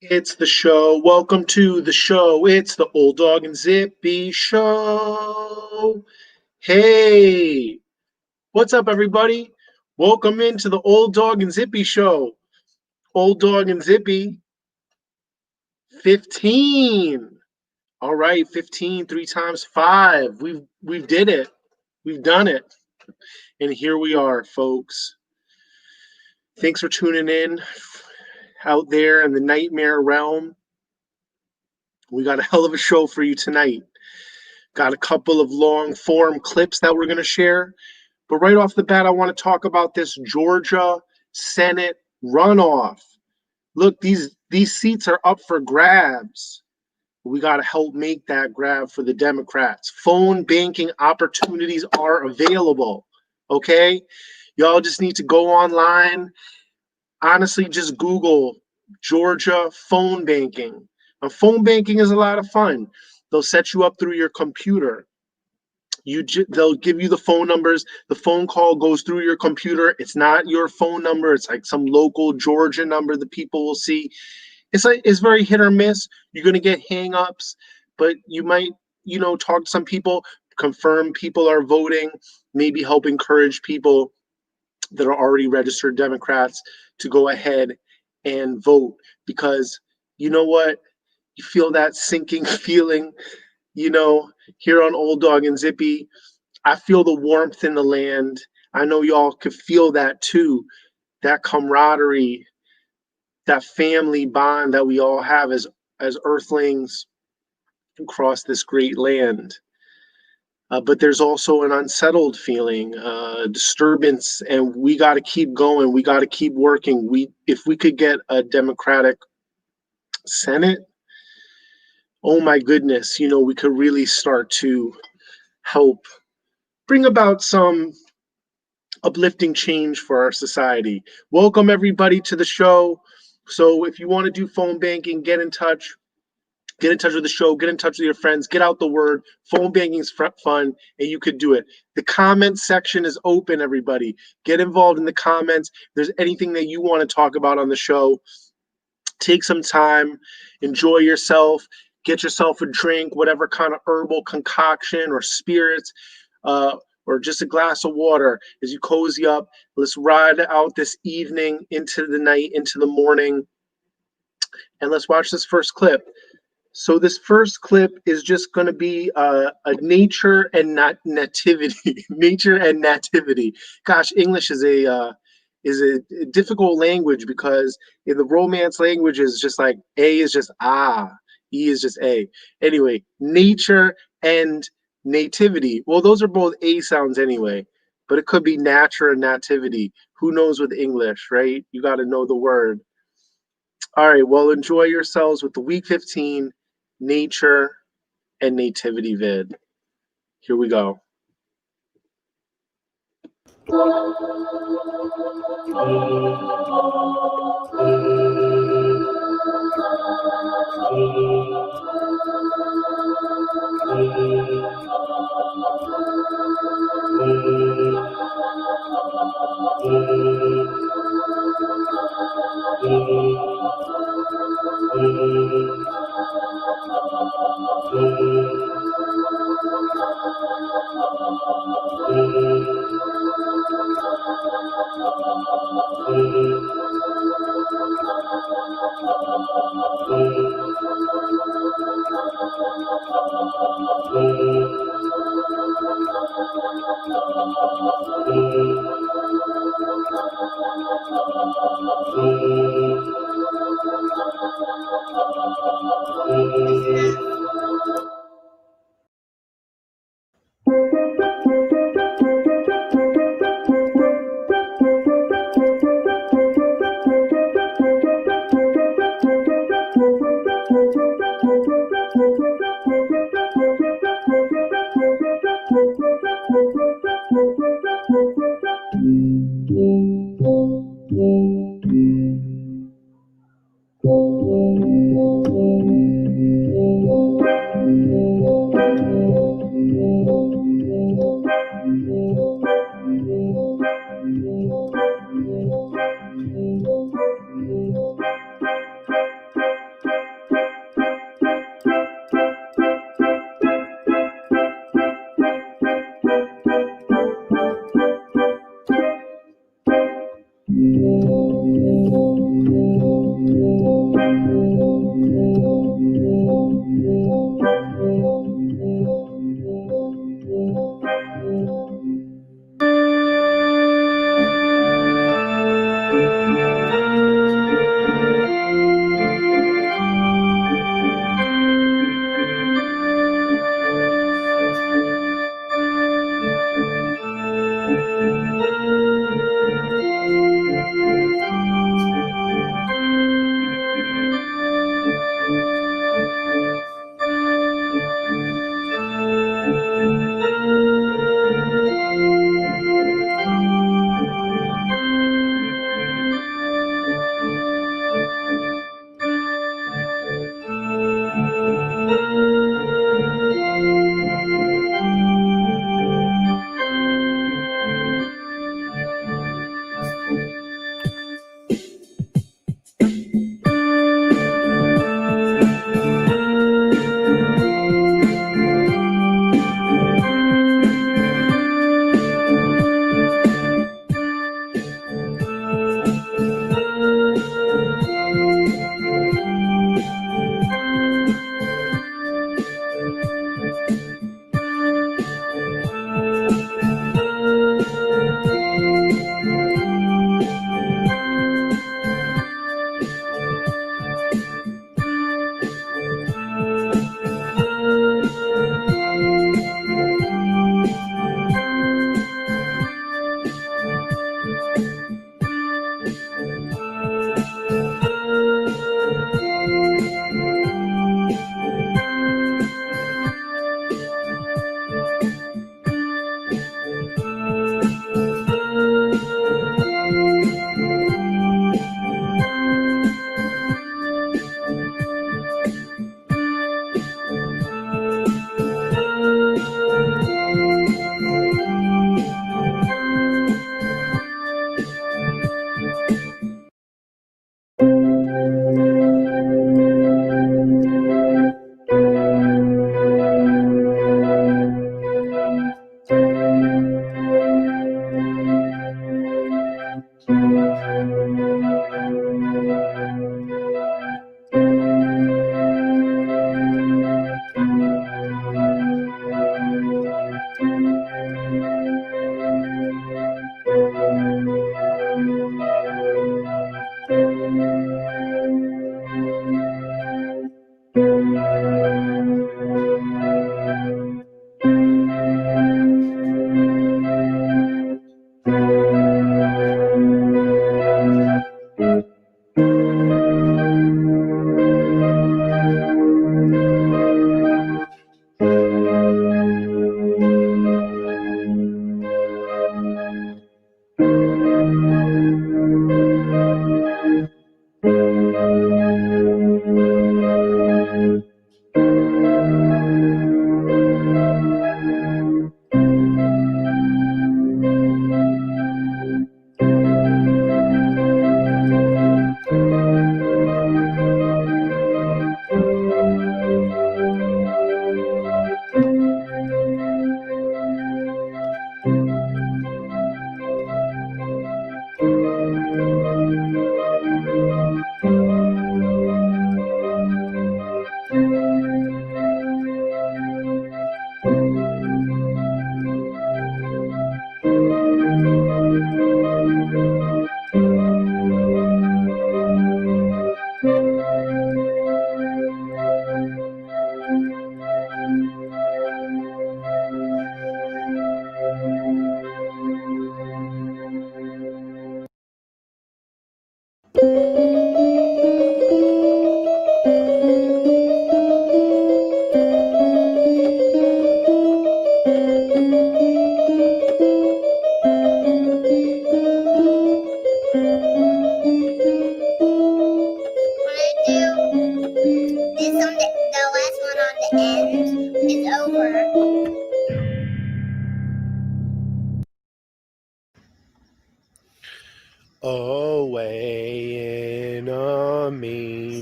It's the show. Welcome to the show. It's the Old Dog and Zippy show. Hey, what's up, everybody? Welcome into the Old Dog and Zippy show. Old Dog and Zippy 15. All right, 15, 3 times 5. We've did it. We've done it. And here we are, folks. Thanks for tuning in out there in the nightmare realm. We got a hell of a show for you tonight. Got a couple of long form clips that we're going to share. But right off the bat, I want to talk about this Georgia Senate runoff. Look, these seats are up for grabs. We got to help make that grab for the Democrats. Phone banking opportunities are available. Okay? Y'all just need to go online. Honestly, just Google Georgia phone banking. Now, phone banking is a lot of fun. They'll set you up through your computer. They'll give you the phone numbers. The phone call goes through your computer. It's not your phone number. It's like some local Georgia number that people will see. It's very hit or miss. You're gonna get hang-ups, but you might, talk to some people, confirm people are voting, maybe help encourage people that are already registered Democrats to go ahead and vote. Because you know what? You feel that sinking feeling, here on Old Dog and Zippy. I feel the warmth in the land. I know y'all could feel that too. That camaraderie, that family bond that we all have as earthlings across this great land. But there's also an unsettled feeling, disturbance, and we got to keep going. We got to keep working. If we could get a Democratic Senate, oh my goodness, we could really start to help bring about some uplifting change for our society. Welcome everybody to the show. So if you want to do phone banking, get in touch. Get in touch with the show. Get in touch with your friends. Get out the word. Phone banking is fun, and you could do it. The comment section is open, everybody. Get involved in the comments. If there's anything that you want to talk about on the show, take some time. Enjoy yourself. Get yourself a drink, whatever kind of herbal concoction or spirits, or just a glass of water as you cozy up. Let's ride out this evening into the night, into the morning, and let's watch this first clip. So this first clip is just going to be a nature and nativity. Nature and nativity. Gosh, English is a difficult language because in the Romance languages, just like A is just ah, E is just A. Anyway, nature and nativity. Well, those are both A sounds anyway, but it could be nature and nativity. Who knows with English, right? You got to know the word. All right, well, enjoy yourselves with the week 15 nature and nativity vid. Here we go.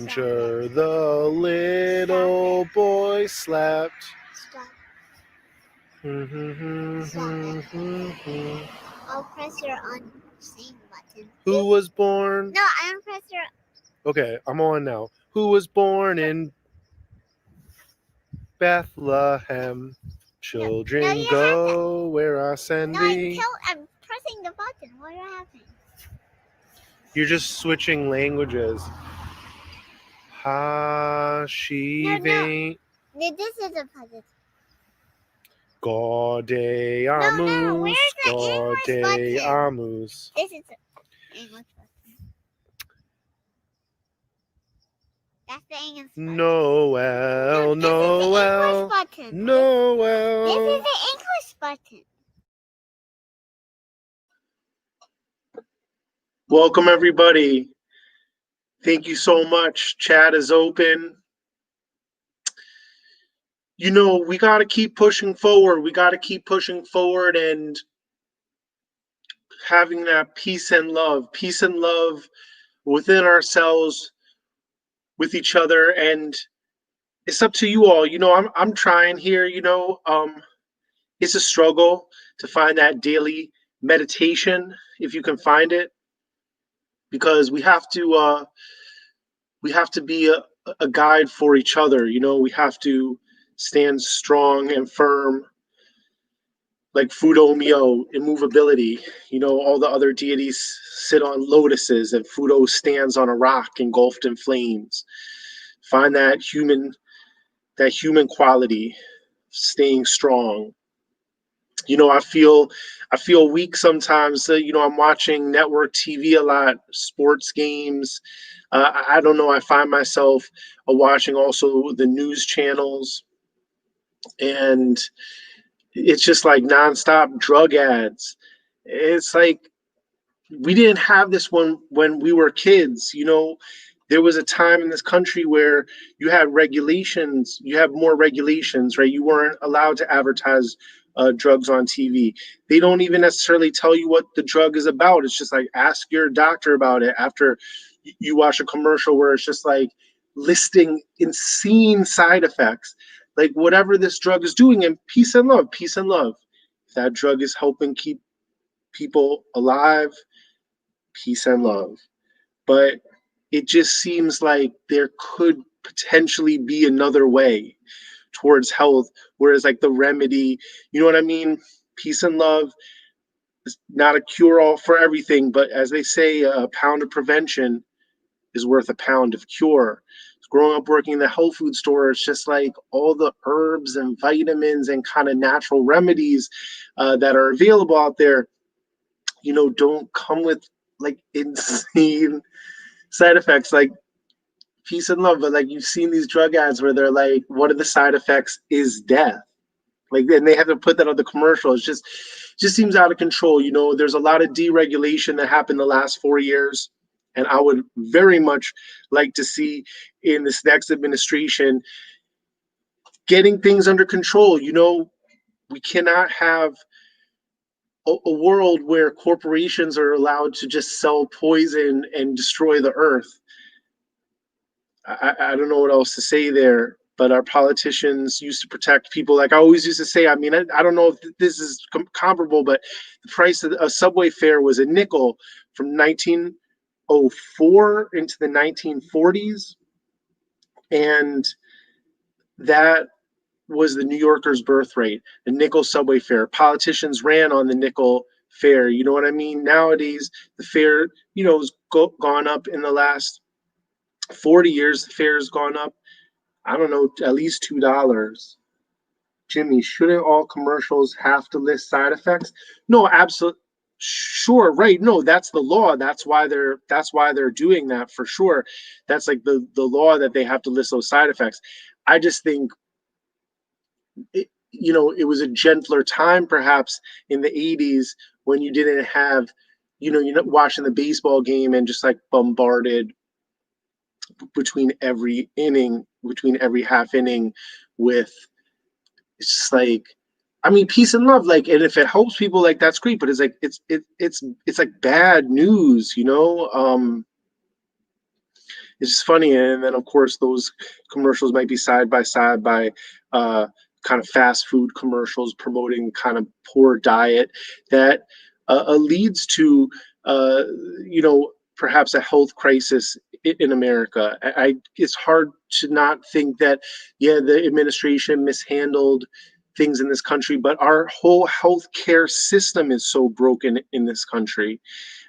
manger the little boy slept. Stop. Who I'll press your unseen button. was born? No, I don't press your. Okay, I'm on now. Who was born in Bethlehem? Children No, you go where I send No, thee. I'm pressing the button. What happened? You're just switching languages. Ha she This is a button. Gaudeamus, Gaudeamus. This is the English button. That's the English button. Noel, Noel, This is the English button. Noel. This is the English button. Welcome, everybody. Thank you so much. Chat is open. You know, we got to keep pushing forward. We got to keep pushing forward and having that peace and love within ourselves, with each other. And it's up to you all. You know, I'm trying here, it's a struggle to find that daily meditation, if you can find it, because we have to be a guide for each other. You know, we have to stand strong and firm, like Fudomyo, immovability. You know, all the other deities sit on lotuses, and Fudo stands on a rock engulfed in flames. Find that human quality, staying strong. You know, I feel weak sometimes. I'm watching network TV a lot, sports games. I don't know. I find myself watching also the news channels, and it's just like nonstop drug ads. It's like we didn't have this when we were kids. You know, there was a time in this country where you had regulations. You have more regulations, right? You weren't allowed to advertise drugs on TV. They don't even necessarily tell you what the drug is about. It's just like ask your doctor about it after you watch a commercial where it's just like listing insane side effects, like whatever this drug is doing. And peace and love, peace and love. If that drug is helping keep people alive, peace and love. But it just seems like there could potentially be another way towards health, whereas like the remedy, you know what I mean? Peace and love is not a cure all for everything, but as they say, a pound of prevention is worth a pound of cure. Growing up working in the health food store, it's just like all the herbs and vitamins and kind of natural remedies that are available out there, don't come with like insane side effects, like peace and love. But like you've seen these drug ads where they're like, one of the side effects is death. Like, and they have to put that on the commercial. Just seems out of control. You know, there's a lot of deregulation that happened the last 4 years. And I would very much like to see in this next administration getting things under control. You know, we cannot have a world where corporations are allowed to just sell poison and destroy the earth. I don't know what else to say there, but our politicians used to protect people. Like I always used to say, I mean, I don't know if this is comparable, but the price of a subway fare was a nickel from 1904 into the 1940s. And that was the New Yorker's birth rate, a nickel subway fare. Politicians ran on the nickel fare. You know what I mean? Nowadays, the fare, has gone up in the last 40 years. The fare has gone up, I don't know, at least $2. Jimmy, shouldn't all commercials have to list side effects? No, absolutely. Sure, right. No, that's the law. That's why they're doing that for sure. That's like the law that they have to list those side effects. I just think it was a gentler time perhaps in the 80s when you didn't have, you're not watching the baseball game and just like bombarded between every half inning with, it's just like, I mean, peace and love, like, and if it helps people, like, that's great, but it's like it's like bad news. it's just funny. And then, of course, those commercials might be side by side by kind of fast food commercials promoting kind of poor diet that leads to, uh, perhaps a health crisis in America. It's hard to not think that, yeah, the administration mishandled things in this country, but our whole healthcare system is so broken in this country.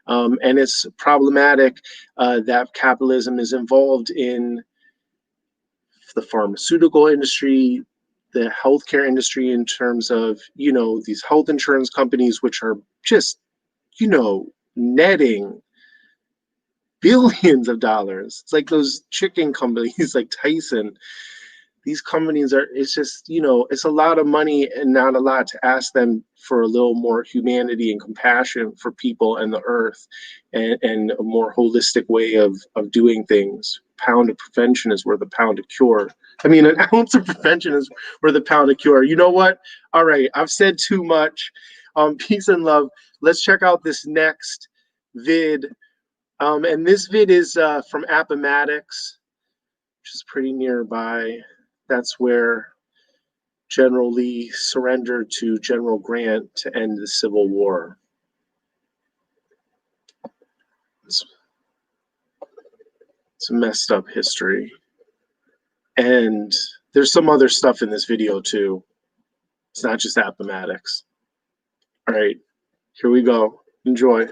And it's problematic that capitalism is involved in the pharmaceutical industry, the healthcare industry, in terms of, these health insurance companies, which are just, netting billions of dollars. It's like those chicken companies like Tyson. These companies are, it's just, it's a lot of money and not a lot to ask them for a little more humanity and compassion for people and the earth, and a more holistic way of doing things. Pound of prevention is worth a pound of cure. I mean, an ounce of prevention is worth a pound of cure. You know what? All right, I've said too much. Peace and love. Let's check out this next vid. And this vid is from Appomattox, which is pretty nearby. That's where General Lee surrendered to General Grant to end the Civil War. It's a messed up history. And there's some other stuff in this video too. It's not just Appomattox. All right, here we go. Enjoy.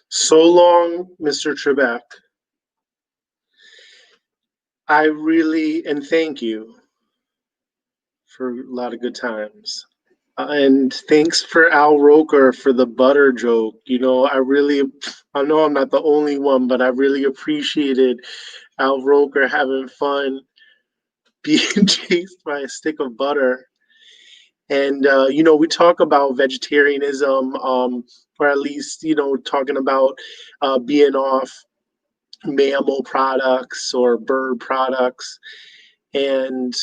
So long, Mr. Trebek. I really, and thank you for a lot of good times. And thanks for Al Roker for the butter joke. You know, I know I'm not the only one, but I really appreciated Al Roker having fun being chased by a stick of butter. And, you know, we talk about vegetarianism, or at least, you know, talking about being off mammal products or bird products. And,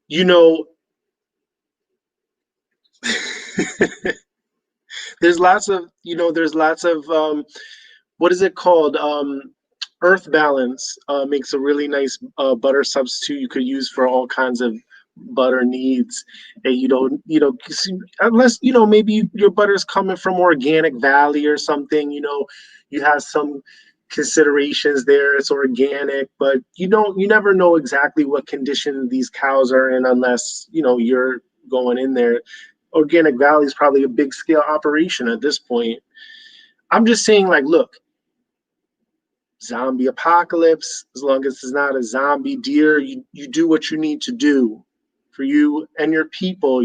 you know, there's lots of what is it called? Earth Balance makes a really nice butter substitute you could use for all kinds of butter needs. And unless maybe your butter's coming from Organic Valley or something, you have some considerations there. It's organic, but you never know exactly what condition these cows are in unless you're going in there. Organic Valley is probably a big scale operation at this point. I'm just saying, like, look, zombie apocalypse, as long as it's not a zombie deer, you do what you need to do for you and your people.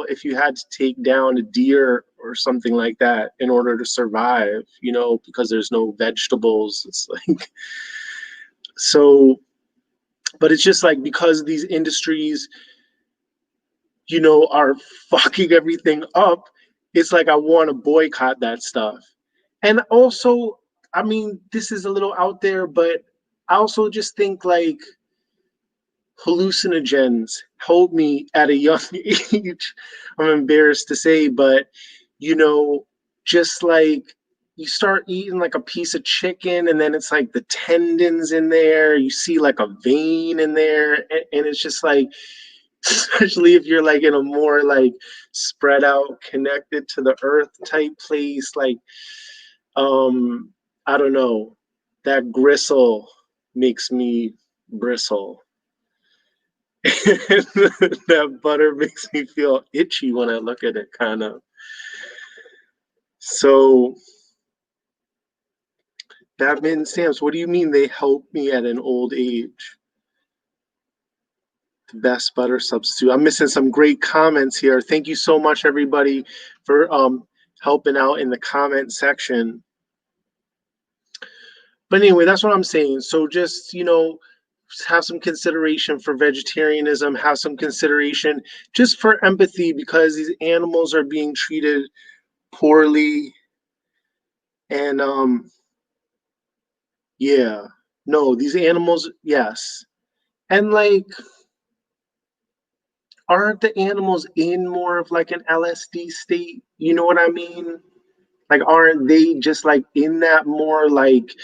If you had to take down a deer or something like that in order to survive, because there's no vegetables, it's like, so, but it's just like, because these industries, are fucking everything up, it's like I want to boycott that stuff. And also, I mean, this is a little out there, but I also just think, like, hallucinogens helped me at a young age. I'm embarrassed to say, but just like you start eating like a piece of chicken, and then it's like the tendons in there. You see like a vein in there, and it's just like, especially if you're like in a more like spread out, connected to the earth type place, like I don't know, that gristle makes me bristle. That butter makes me feel itchy when I look at it, kind of. So, Batman stamps, what do you mean they help me at an old age? The best butter substitute. I'm missing some great comments here. Thank you so much, everybody, for helping out in the comment section. But anyway, that's what I'm saying. So just, have some consideration for vegetarianism, have some consideration just for empathy, because these animals are being treated poorly. And yeah, no, these animals, yes. And like, aren't the animals in more of like an LSD state? You know what I mean? Like, aren't they just like in that more like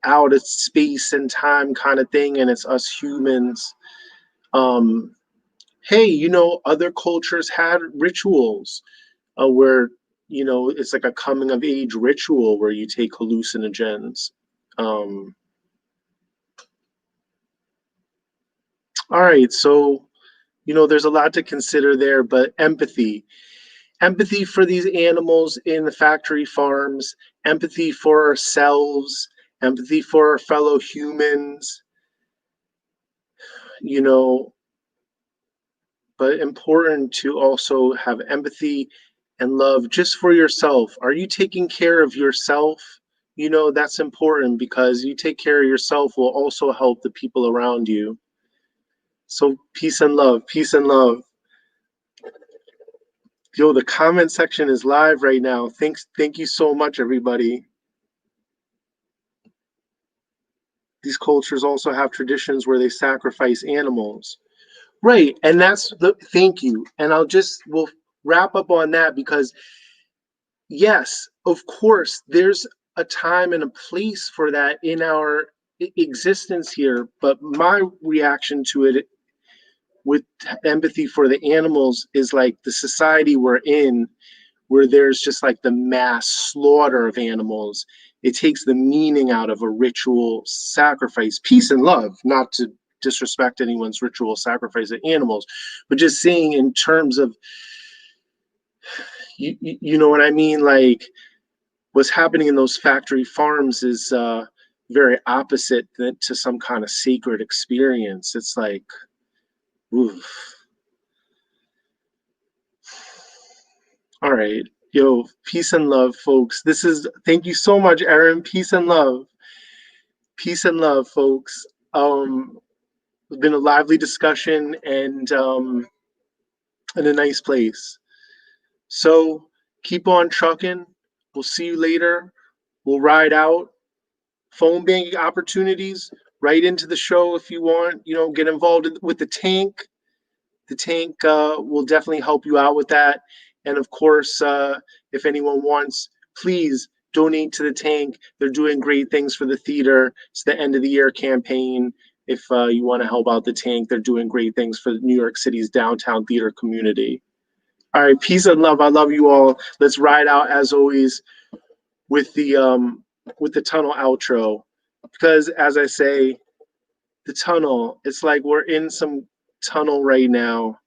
out of space and time kind of thing? And it's us humans. Um, hey, other cultures had rituals where, it's like a coming of age ritual where you take hallucinogens. Um, all right, so, there's a lot to consider there, but empathy for these animals in the factory farms, empathy for ourselves, empathy for our fellow humans, you know, but important to also have empathy and love just for yourself. Are you taking care of yourself? That's important, because you take care of yourself will also help the people around you. So peace and love, peace and love. Yo, the comment section is live right now. Thank you so much, everybody. These cultures also have traditions where they sacrifice animals. Right, and thank you. And we'll wrap up on that, because yes, of course, there's a time and a place for that in our existence here, but my reaction to it with empathy for the animals is like the society we're in, where there's just like the mass slaughter of animals. It takes the meaning out of a ritual sacrifice. Peace and love, not to disrespect anyone's ritual sacrifice of animals, but just saying in terms of, you know what I mean? Like, what's happening in those factory farms is very opposite to some kind of sacred experience. It's like, oof. All right. Yo, peace and love, folks. Thank you so much, Erin. Peace and love. Peace and love, folks. It's been a lively discussion, and in a nice place. So keep on trucking. We'll see you later. We'll ride out. Phone banking opportunities, right into the show if you want. Get involved with the tank. The tank will definitely help you out with that. And of course, if anyone wants, please donate to the tank. They're doing great things for the theater. It's the end of the year campaign. If you want to help out the tank, they're doing great things for New York City's downtown theater community. All right, peace and love. I love you all. Let's ride out as always with the tunnel outro, because as I say, the tunnel, it's like we're in some tunnel right now,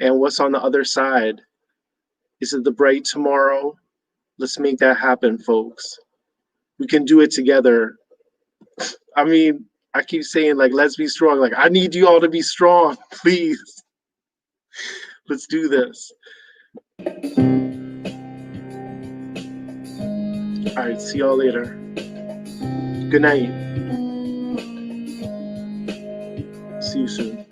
and what's on the other side? Is it the bright tomorrow? Let's make that happen, folks. We can do it together. I mean, I keep saying, like, let's be strong. Like, I need you all to be strong, please. Let's do this. All right, see y'all later. Good night. See you soon.